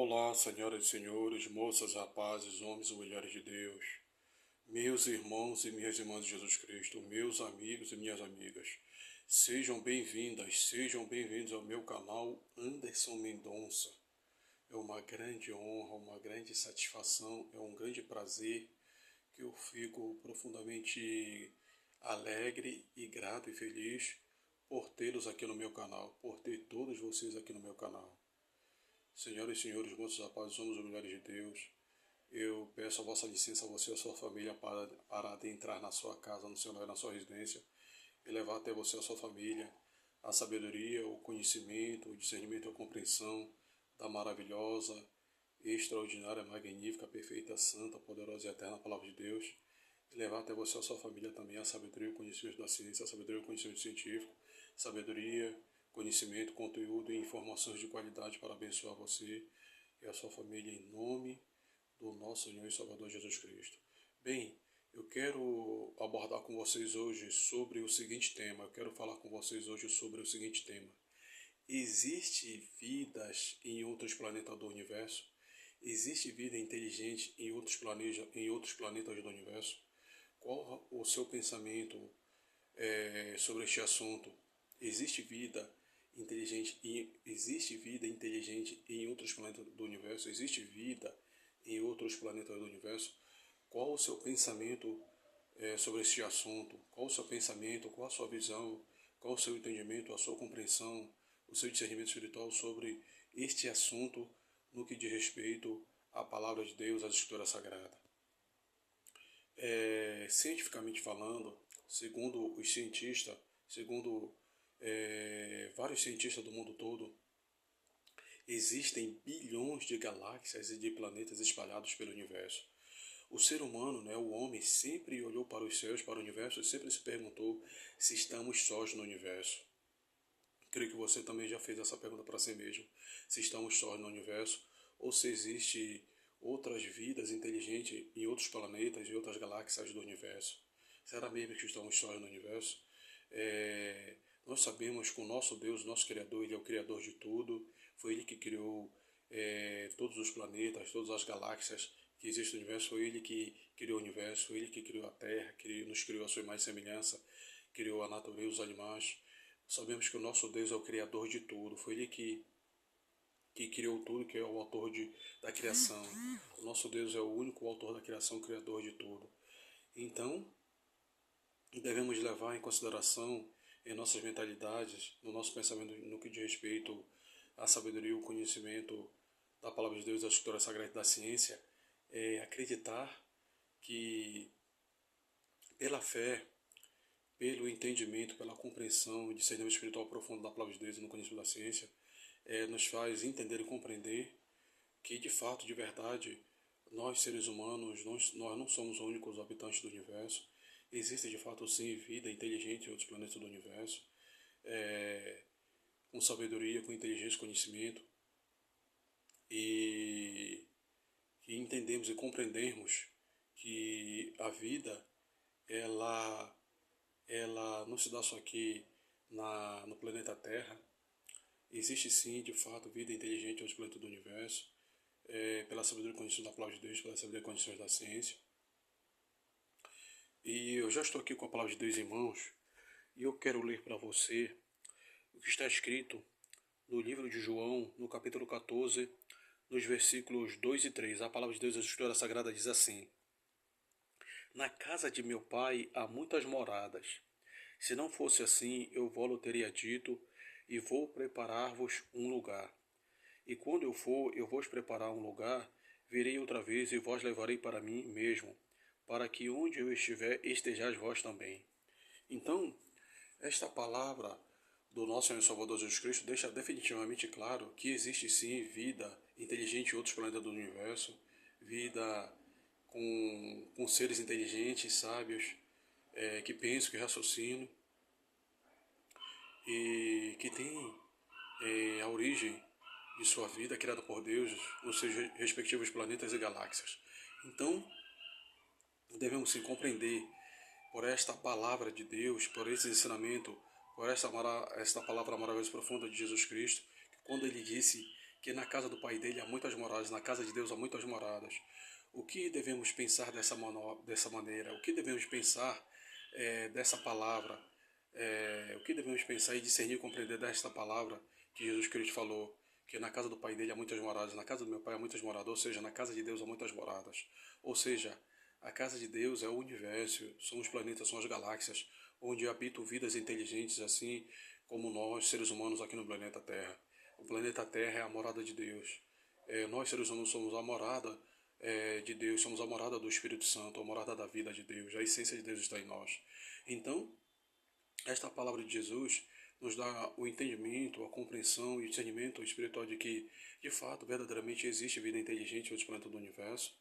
Olá, senhoras e senhores, moças, rapazes, homens e mulheres de Deus, meus irmãos e minhas irmãs de Jesus Cristo, meus amigos e minhas amigas. Sejam bem-vindas, sejam bem-vindos ao meu canal Anderson Mendonça. É uma grande honra, uma grande satisfação, é um grande prazer que eu fico profundamente alegre e grato e feliz por tê-los aqui no meu canal, por ter todos vocês aqui no meu canal. Senhoras e senhores, moços, rapazes, homens e mulheres de Deus, eu peço a vossa licença, a você e a sua família, para adentrar na sua casa, no seu lar, na sua residência, e levar até você e a sua família a sabedoria, o conhecimento, o discernimento e a compreensão da maravilhosa, extraordinária, magnífica, perfeita, santa, poderosa e eterna palavra de Deus, e levar até você e a sua família também a sabedoria e o conhecimento da ciência, a sabedoria e o conhecimento científico, sabedoria, conhecimento, conteúdo e informações de qualidade para abençoar você e a sua família em nome do nosso Senhor e Salvador Jesus Cristo. Bem, eu quero abordar com vocês hoje sobre o seguinte tema. Eu quero falar com vocês hoje sobre o seguinte tema. Existe vidas em outros planetas do universo? Existe vida inteligente em outros planetas do universo? Qual o seu pensamento sobre este assunto? Existe vida inteligente em outros planetas do universo? Existe vida em outros planetas do universo? Qual o seu pensamento sobre este assunto? Qual o seu pensamento? Qual a sua visão? Qual o seu entendimento, a sua compreensão, o seu discernimento espiritual sobre este assunto no que diz respeito à palavra de Deus, às Escrituras Sagradas? Cientificamente falando, segundo os cientistas, segundo vários cientistas do mundo todo, existem bilhões de galáxias e de planetas espalhados pelo universo. O ser humano, o homem, sempre olhou para os céus, para o universo, e sempre se perguntou se estamos sós no universo. Creio que você também já fez essa pergunta para si mesmo, se estamos sós no universo, ou se existe outras vidas inteligentes em outros planetas e outras galáxias do universo. Será mesmo que estamos sós no universo? Nós sabemos que o nosso Deus, nosso Criador, Ele é o Criador de tudo. Foi Ele que criou todos os planetas, todas as galáxias que existem no universo. Foi Ele que criou o universo, foi Ele que criou a Terra, nos criou a sua imagem e semelhança, criou a natureza, os animais. Sabemos que o nosso Deus é o Criador de tudo. Foi Ele que criou tudo, que é o autor da criação. O nosso Deus é o único autor da criação, criador de tudo. Então, devemos levar em consideração em nossas mentalidades, no nosso pensamento, no que diz respeito à sabedoria e o conhecimento da palavra de Deus, da Escritura Sagrada e da ciência, acreditar que pela fé, pelo entendimento, pela compreensão e discernimento espiritual profundo da palavra de Deus e no conhecimento da ciência, nos faz entender e compreender que de fato, de verdade, nós seres humanos, nós não somos os únicos habitantes do universo. Existe de fato sim vida inteligente em outros planetas do universo, com sabedoria, com inteligência, conhecimento, e entendemos e compreendemos que a vida ela não se dá só aqui no planeta Terra. Existe sim, de fato, vida inteligente em outros planetas do universo, pela sabedoria e conhecimento da palavra de Deus, pela sabedoria e conhecimento da ciência. E eu já estou aqui com a palavra de Deus em mãos, e eu quero ler para você o que está escrito no livro de João, no capítulo 14, nos versículos 2 e 3. A palavra de Deus, a Escritura Sagrada, diz assim: Na casa de meu pai há muitas moradas. Se não fosse assim, eu vou-lhe teria dito, e vou preparar-vos um lugar. E quando eu for, eu vos preparar um lugar, virei outra vez e vós levarei para mim mesmo, para que onde eu estiver, estejais vós também. Então, esta palavra do nosso Senhor e Salvador Jesus Cristo deixa definitivamente claro que existe sim vida inteligente em outros planetas do universo, vida com seres inteligentes, sábios, que pensam, que raciocinam, e que tem a origem de sua vida criada por Deus nos seus respectivos planetas e galáxias. Então, devemos sim compreender por esta palavra de Deus, por esse ensinamento, por esta palavra maravilhosa e profunda de Jesus Cristo, que quando ele disse que na casa do Pai dele há muitas moradas, na casa de Deus há muitas moradas. O que devemos pensar dessa maneira? O que devemos pensar dessa palavra? O que devemos pensar e discernir e compreender desta palavra que Jesus Cristo falou? Que na casa do Pai dele há muitas moradas, na casa do meu Pai há muitas moradas, ou seja, na casa de Deus há muitas moradas. Ou seja, a casa de Deus é o universo, são os planetas, são as galáxias, onde habitam vidas inteligentes, assim como nós, seres humanos, aqui no planeta Terra. O planeta Terra é a morada de Deus. Nós, seres humanos, somos a morada de Deus, somos a morada do Espírito Santo, a morada da vida de Deus, a essência de Deus está em nós. Então, esta palavra de Jesus nos dá o entendimento, a compreensão e o discernimento espiritual de que, de fato, verdadeiramente existe vida inteligente em outros planetas do universo.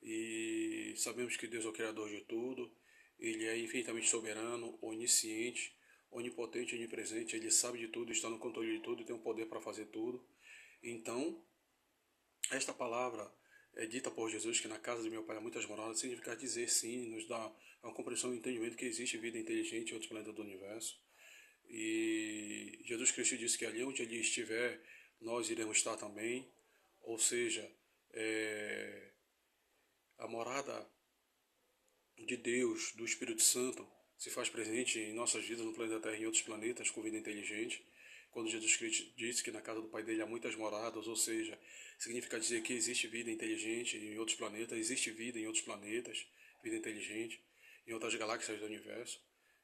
E sabemos que Deus é o Criador de tudo, Ele é infinitamente soberano, onisciente, onipotente, onipresente, Ele sabe de tudo, está no controle de tudo e tem o poder para fazer tudo. Então, esta palavra é dita por Jesus, que na casa de meu Pai há muitas moradas, significa dizer sim, nos dá a compreensão e entendimento que existe vida inteligente em outros planetas do universo. E Jesus Cristo disse que ali onde Ele estiver, nós iremos estar também. Ou seja, a morada de Deus, do Espírito Santo, se faz presente em nossas vidas no planeta Terra e em outros planetas com vida inteligente. Quando Jesus Cristo disse que na casa do Pai dele há muitas moradas, ou seja, significa dizer que existe vida inteligente em outros planetas, existe vida em outros planetas, vida inteligente em outras galáxias do universo.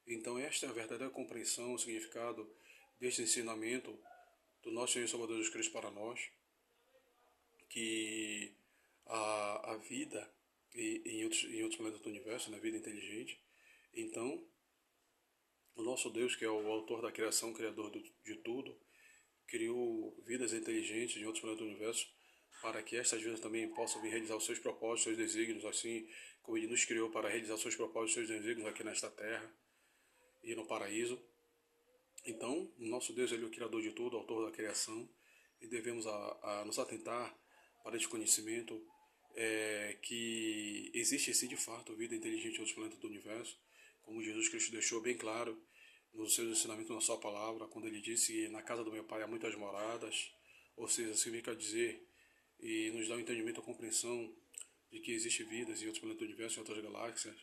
Então esta é a verdadeira compreensão, o significado deste ensinamento do nosso Senhor e Salvador Jesus Cristo para nós, que a vida em outros planetas do universo, na vida inteligente. Então, o nosso Deus, que é o autor da criação, criador de tudo, criou vidas inteligentes em outros planetas do universo, para que estas vidas também possam vir realizar os seus propósitos, seus desígnios, assim como Ele nos criou para realizar os seus propósitos, seus desígnios aqui nesta terra e no paraíso. Então, o nosso Deus, Ele é o Criador de tudo, o autor da criação, e devemos a nos atentar para este conhecimento que existe sim de fato vida inteligente em outros planetas do universo, como Jesus Cristo deixou bem claro nos seus ensinamentos na sua palavra, quando Ele disse: na casa do meu Pai há muitas moradas, ou seja, significa dizer e nos dá o entendimento, a compreensão de que existe vidas em outros planetas do universo, em outras galáxias,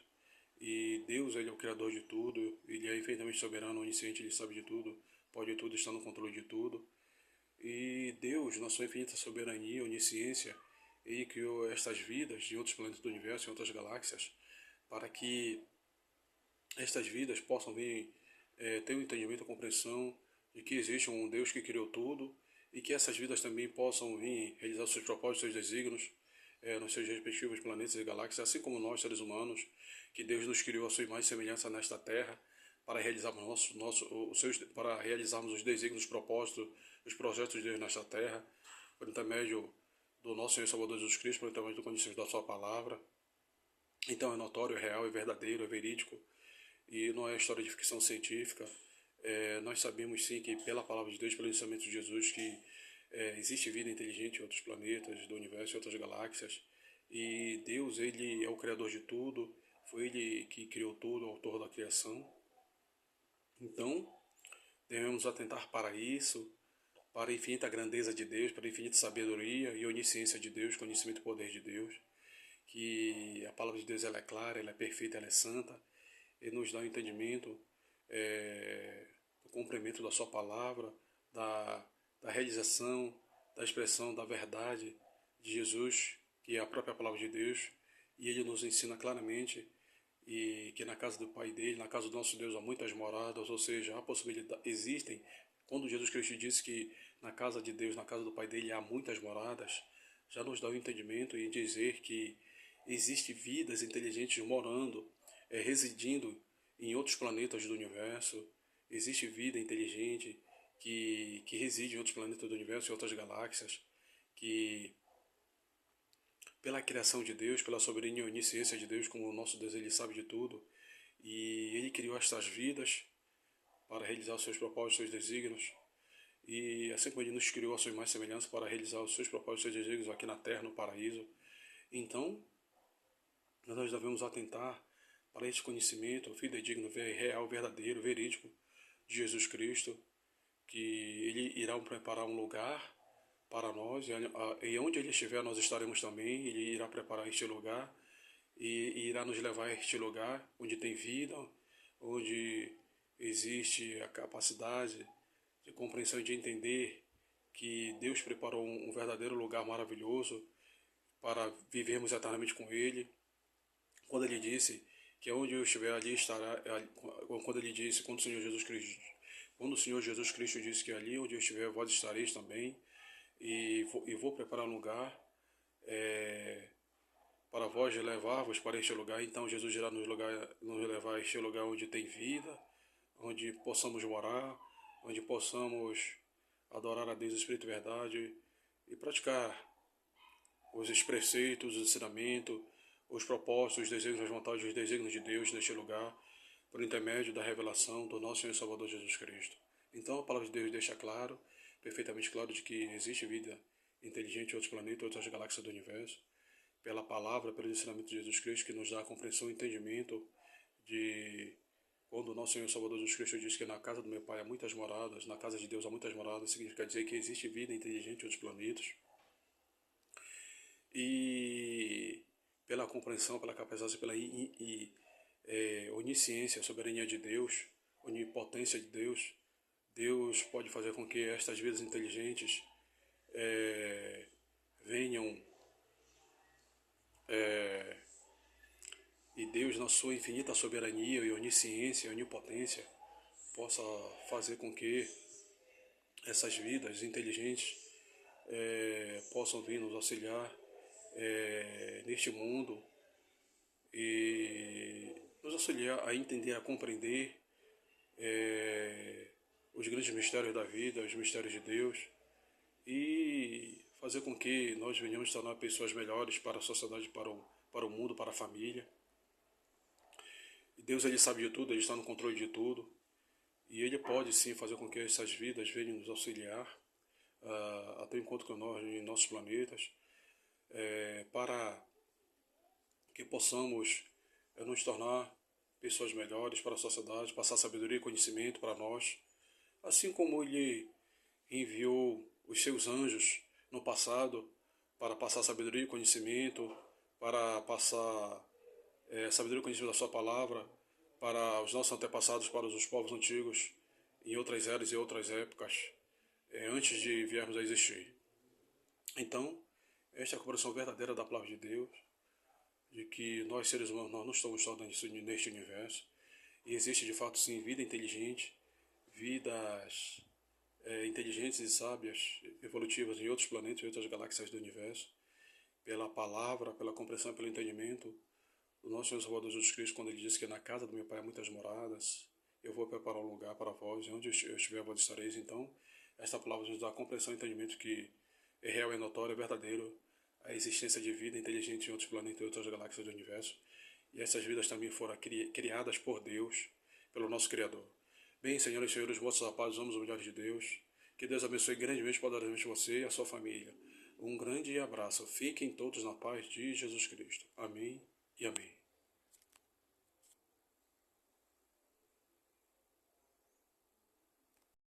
e Deus, Ele é o Criador de tudo, Ele é infinitamente soberano, onisciente, Ele sabe de tudo, pode tudo, está no controle de tudo. E Deus, na sua infinita soberania, onisciência, Ele criou estas vidas de outros planetas do universo, em outras galáxias, para que estas vidas possam vir ter um entendimento, a compreensão de que existe um Deus que criou tudo e que essas vidas também possam vir realizar seus propósitos, seus desígnios nos seus respectivos planetas e galáxias, assim como nós, seres humanos, que Deus nos criou a sua imagem e semelhança nesta terra, para realizarmos, para realizarmos os desígnios, os propósitos, os projetos de Deus nesta terra, por intermédio do nosso Senhor e Salvador Jesus Cristo, por intermédio do conhecimento da sua palavra. Então é notório, é real, é verdadeiro, é verídico, e não é história de ficção científica. Nós sabemos sim que pela palavra de Deus, pelo ensinamento de Jesus, que existe vida inteligente em outros planetas do universo, em outras galáxias, e Deus, Ele é o Criador de tudo, foi Ele que criou tudo, o autor da criação. Então, devemos atentar para isso, para a infinita grandeza de Deus, para a infinita sabedoria e onisciência de Deus, conhecimento e poder de Deus, que a palavra de Deus ela é clara, ela é perfeita, ela é santa, e nos dá o entendimento do cumprimento da sua palavra, da realização, da expressão da verdade de Jesus, que é a própria palavra de Deus, e Ele nos ensina claramente e que na casa do Pai dele, na casa do nosso Deus há muitas moradas, ou seja, há possibilidade, existem. Quando Jesus Cristo disse que na casa de Deus, na casa do Pai dele há muitas moradas, já nos dá o entendimento em dizer que existe vidas inteligentes morando, residindo em outros planetas do universo, existe vida inteligente que reside em outros planetas do universo, em outras galáxias, que pela criação de Deus, pela soberania e onisciência de Deus, como o nosso Deus, Ele sabe de tudo, e Ele criou estas vidas para realizar os seus propósitos, seus desígnios, e assim como Ele nos criou a sua imagem e semelhança para realizar os seus propósitos, seus desígnios aqui na terra, no paraíso. Então, nós devemos atentar para este conhecimento fidedigno, real, verdadeiro, verídico de Jesus Cristo, que Ele irá preparar um lugar para nós, e onde Ele estiver nós estaremos também. Ele irá preparar este lugar e irá nos levar a este lugar onde tem vida, onde existe a capacidade de compreensão e de entender que Deus preparou um verdadeiro lugar maravilhoso para vivermos eternamente com Ele. Quando Ele disse que onde eu estiver ali estará, quando Ele disse, quando o Senhor Jesus Cristo disse que ali onde eu estiver vós estareis também, e vou preparar um lugar para vós levar-vos para este lugar. Então Jesus irá nos levar a este lugar onde tem vida, onde possamos morar, onde possamos adorar a Deus, Espírito e verdade, e praticar os preceitos, os ensinamentos, os propósitos, os desejos, as vontades, os desígnios de Deus neste lugar, por intermédio da revelação do nosso Senhor e Salvador Jesus Cristo. Então a palavra de Deus deixa claro, perfeitamente claro, de que existe vida inteligente em outros planetas, outras galáxias do universo, pela palavra, pelo ensinamento de Jesus Cristo, que nos dá a compreensão e entendimento de quando o nosso Senhor e Salvador Jesus Cristo diz que na casa do meu Pai há muitas moradas, na casa de Deus há muitas moradas, significa dizer que existe vida inteligente em outros planetas. E pela compreensão, pela capacidade, pela onisciência, soberania de Deus, onipotência de Deus, Deus pode fazer com que estas vidas inteligentes venham e Deus, na sua infinita soberania e onisciência e onipotência, possa fazer com que essas vidas inteligentes possam vir nos auxiliar neste mundo e nos auxiliar a entender, a compreender os grandes mistérios da vida, os mistérios de Deus, e fazer com que nós venhamos tornar pessoas melhores para a sociedade, para o mundo, para a família. E Deus, Ele sabe de tudo, Ele está no controle de tudo, e Ele pode sim fazer com que essas vidas venham nos auxiliar até o encontro com nós em nossos planetas, para que possamos nos tornar pessoas melhores para a sociedade, passar sabedoria e conhecimento para nós, assim como Ele enviou os seus anjos no passado para passar sabedoria e conhecimento, para passar sabedoria e conhecimento da sua palavra para os nossos antepassados, para os povos antigos, em outras eras e outras épocas, antes de viermos a existir. Então, esta é a compreensão verdadeira da palavra de Deus, de que nós, seres humanos, nós não estamos só neste universo, e existe de fato sim vida inteligente, vidas inteligentes e sábias, evolutivas em outros planetas, em outras galáxias do universo, pela palavra, pela compreensão, pelo entendimento do nosso Senhor Salvador Jesus Cristo, quando Ele disse que na casa do meu Pai há muitas moradas, eu vou preparar um lugar para vós, e onde eu estiver, vós estareis. Então, esta palavra nos dá a compreensão e entendimento que é real, é notório, é verdadeiro a existência de vida inteligente em outros planetas e outras galáxias do universo. E essas vidas também foram criadas por Deus, pelo nosso Criador. Bem, senhoras e senhores, vossos rapazes, homens e mulheres de Deus, que Deus abençoe grandemente, poderosamente você e a sua família. Um grande abraço. Fiquem todos na paz de Jesus Cristo. Amém e amém.